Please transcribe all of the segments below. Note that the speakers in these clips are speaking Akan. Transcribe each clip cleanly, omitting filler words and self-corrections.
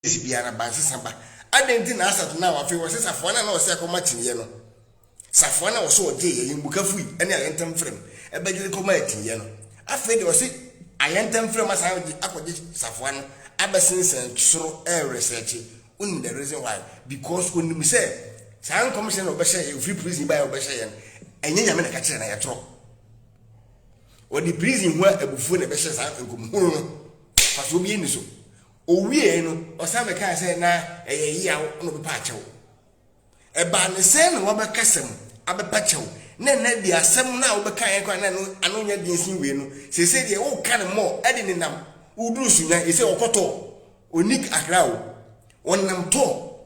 biara ba sesaba adenti na asat na wa fe wo sesafo na wo se akoma tinye no safo na wo so ode ye yimbuka fui ene ayentem frem ebegide koma tinye no afi de wo se ayentem frem asa akwaje safo no abesensen soro research un the reason why because onim say san commission no be share free prison by be share enye nyame na ka kire na yetro o di prison ho abufu na be share san enkom hunu no fa so bi ni so owie no osame kan say na eyeya no be pa chew e ba ne say no be kasem abe pa chew na di asem na wo be kan kwa na no anu nya di nsin we no se de wo kan mo e de ni nam uduru sunya e say okoto onik akra wo wonnam to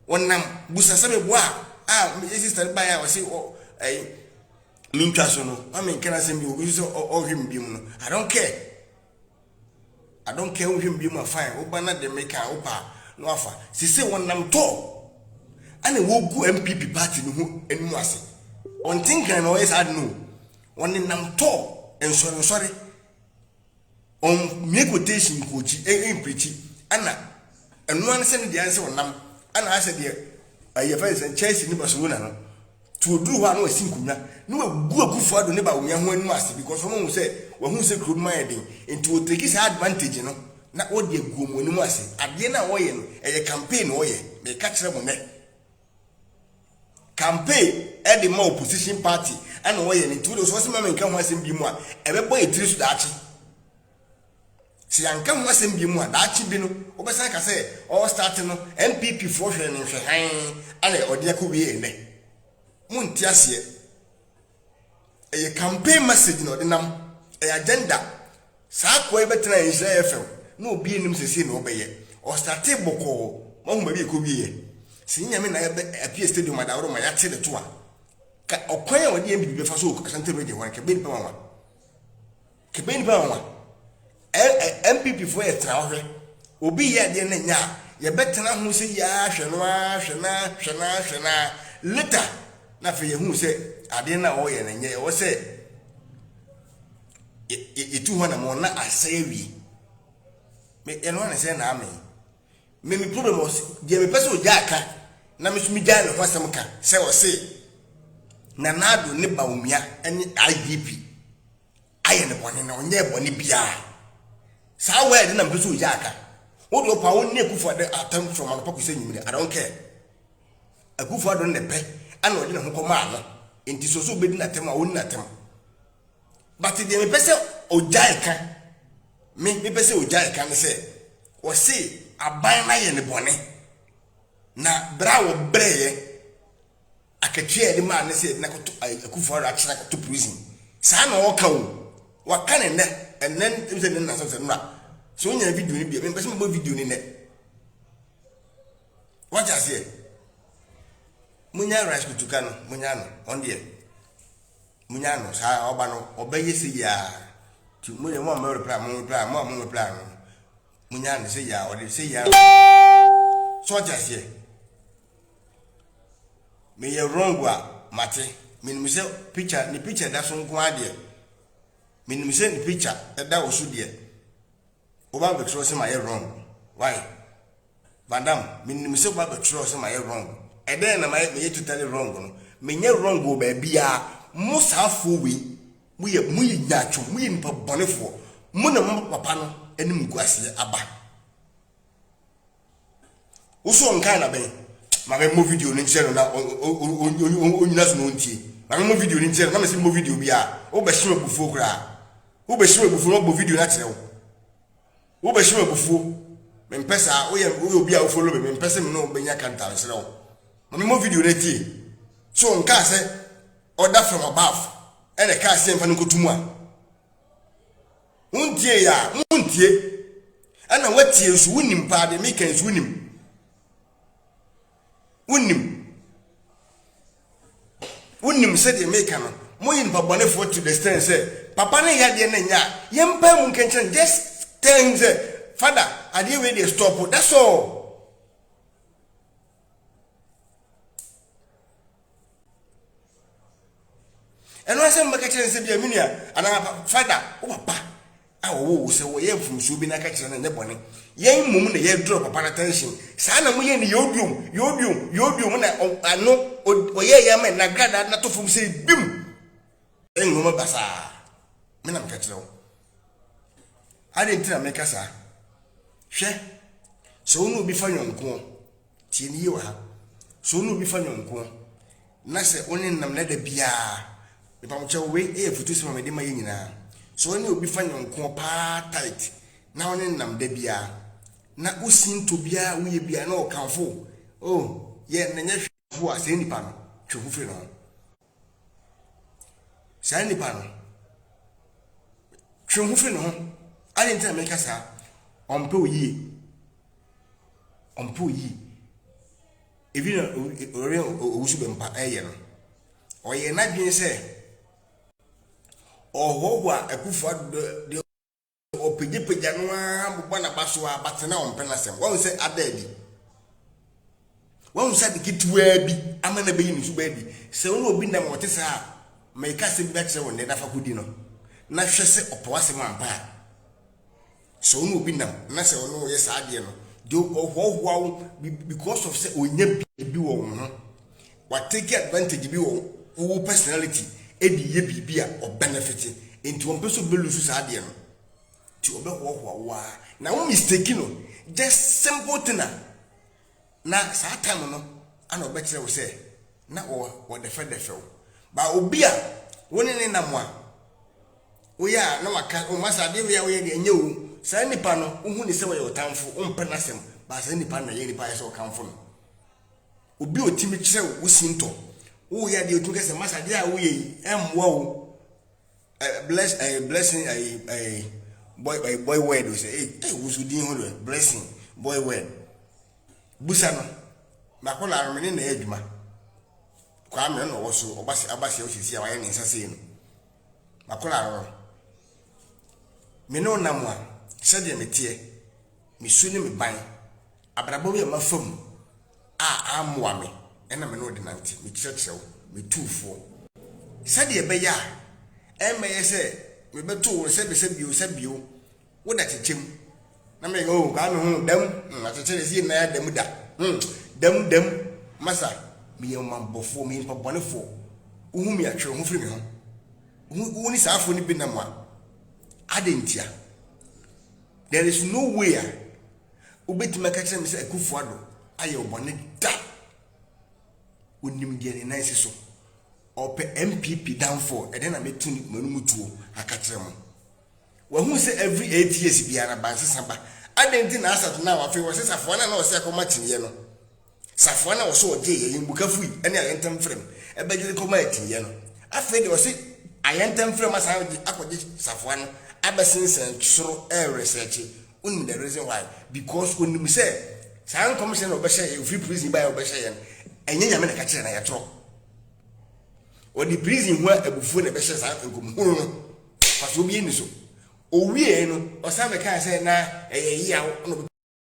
wonnam busasame bo a me sister ba ya wo say mintwa so no amen kana sem bi obi so ohwem bi mu no I don't care who him be my fine. Obana de make a opa no afa. She say wonnam to and wo go MPP party no ho enu ase. On think can always add no. Wonnam to and sorry. On me quotation coach preach ana enu an say the answer wonnam ana ase de ayefan say Chelsea ni Barcelona no. To do one no sinkunya no gu agufo ado ne ba wo ho enu ase because won say we hu say crude minding into take his advantage no na wo de gu mo enu ase ade na wo ye no e campaign wo ye me ka kire mo ne campaign e de ma opposition party and wo ye ni to so se ma me nka ho asem bi mu a e be boy etiri so daachi si anka ho asem bi mu a daachi bi no wo be san ka say all start no MPP for hwe ni hwe han ana ode akowie ene munti ase e campaign message no de nam e agenda sa ko e betena Israel FM no obi enim sese no obeye o start boko ma hu ma bi ko biye si nyame na apie stadium adawro ma ya te de to a ka okwan a wode MPP fa so ko sante meje wan ke ben pa wan ke ben pa wan MPP fo e tra hwe obi ye de na nya ye betena hu se ya hwe na later na fe ye hu se ade na wo ye na nye wo se itu ho na mo na asawi me eno na se na ame me problem was je me pese ojaka na me sumi ja ne ho asem ka se wo se na nado ne ba umia eni IDP aye ne bone na onye bone bia sa we de na me pese ojaka wo do pa won ne kufu de atam from an pako se nyimire I don't care akufu ado ne pe ana odi na ho koma ano enti so be di na tem a won na tem but the me pese ojaika me pese ojaika ne se wo se aban na ye ne bone na bra wo breye akatwe de ma ne se na ko akufu ado akira ko to prison sa na wo ka wo wa ka ne enen se ne na so se nra so nya video ni bia me pese mo video ni ne what just here munya rice kutuka no munya no on there munya no sa oba no obeye se ya ti munya mo me reply mo reply no munya no se ya o de se ya so just here me ye wrong wa mate minimum se picture ni picture da so nko ade minimum se ni picture da wo so de oba be tro se ma ye wrong why madam minimum se oba be tro se ma ye wrong eden na me totally wrong no me nye wrong go ba bia musafo we mu ye nyacho mu ye npa bonefo mu na mo papa no enim guase aba uso nkan na ben ma be mo video ni nche no na onyina so no ntie ma be mo video ni nche na me se mo video bia wo be hye bufuo kra wo be hye bufuo no bo video na kire wo be hye bufuo me mpesa wo ye obi a wo follow me mpesa me no be nya kanta nsere wo mami mo video na tie so nka se order from above ene ka se mfa nkotumu a untie ya untie ana watie so wunim pa de me kan so wunim se de me kan mo yin pa bone for to the stand say papa ne ya de na nya yempa mu nkenchen just tell him say father I dey we dey stop that's all. And I say make a chance to be a minia and I father, oh papa, wo se wo ye mfumso bi na ka kire ne bone yen mum ne ye drop papa attention saa na mo ye ne yodium na ano o ye ya me na grada na to fum se bim en no basa me na ka kire wo ade ntina me kasa hwe so no bi fa nyonko tie ni ye wa ha so no bi fa nyonko na se oni nam na da bia me pa mo che we e futu se ma me de ma ye nyina so oni obi fa nyonko pa tight na oni nam da bia na usin to bia uye bia na o kanfo oh ye na nya hwefo a se nipa no hwefu firi no sa nipa no hwefu firi no ani ntia me kasa ompe oyi ebi na ore owusu Bempah eye no oye na dwen se ohogwa akufo de opegyepeja no abobɔ na baso a batena ompena sem won se adadi won se de kitwa bi amana beyi ni so ba bi se won obi ndam wote sa me ka se bi akye won de dafa kudi no na hwɛ se opowase mampa so won obi ndam na se won ye sa ade no de ohogwa because of se onya bi wo ho what take advantage bi wo personality edi ye bibia o benefit into one person belusu sa ade no ti obehohoa na wo mistake no just simple thing na sa time no ana obekire wo say na wo defe ba obi a woni ne namwa wo ya na maka o masa de we ye de nye wo sa nipa no wo hu ni se wo ye otamfo o mpe na sem ba sa nipa na ye nipa ye se o kanfo no obi otimi kire wo sinto wo ya de otu kese masa de a wo ye emwa wo blessing boy word we say hey we should din ho blessing boy word busa no makola armene na adwuma kwa me no wo so obase o sisi a waye ne nsase no makola ro me no namwa sede metie me suni me ban abrabo bi ma fam a amwa me ena me no de nante me kyerɛkyerɛw me tufo sede be ya emeye se me beto se bio wo da chechem na me go ka me hu dam na chechere si na ya dam da dam masa me yem mambofo me mpabonefo uhu me atwe hu firi me ho uhu ni saafo ni bi na mo adentia there is no way ubetima ka kire me se akufo ado aye obone da onim de ni nice so ope MPP down for eden na metuni manumutuo akakire mo wa hu se every 8 years biara ba sesaba adenti na asat na wa fe wo sesafo na o se akoma tinye no safo na wo so oje ye yimbuka fui ene ayentem frem ebegire koma tinye no afi de o se ayentem frem asa akwaje safo na abesensen soro research unim the reason why because unim se san commission obehye free prison by obehye enye nyame na kakire na yetro o di prison ho abufu na behye sa enkomuhuru no faso bi ni so o wie no o sa me kan say na eyeyi a no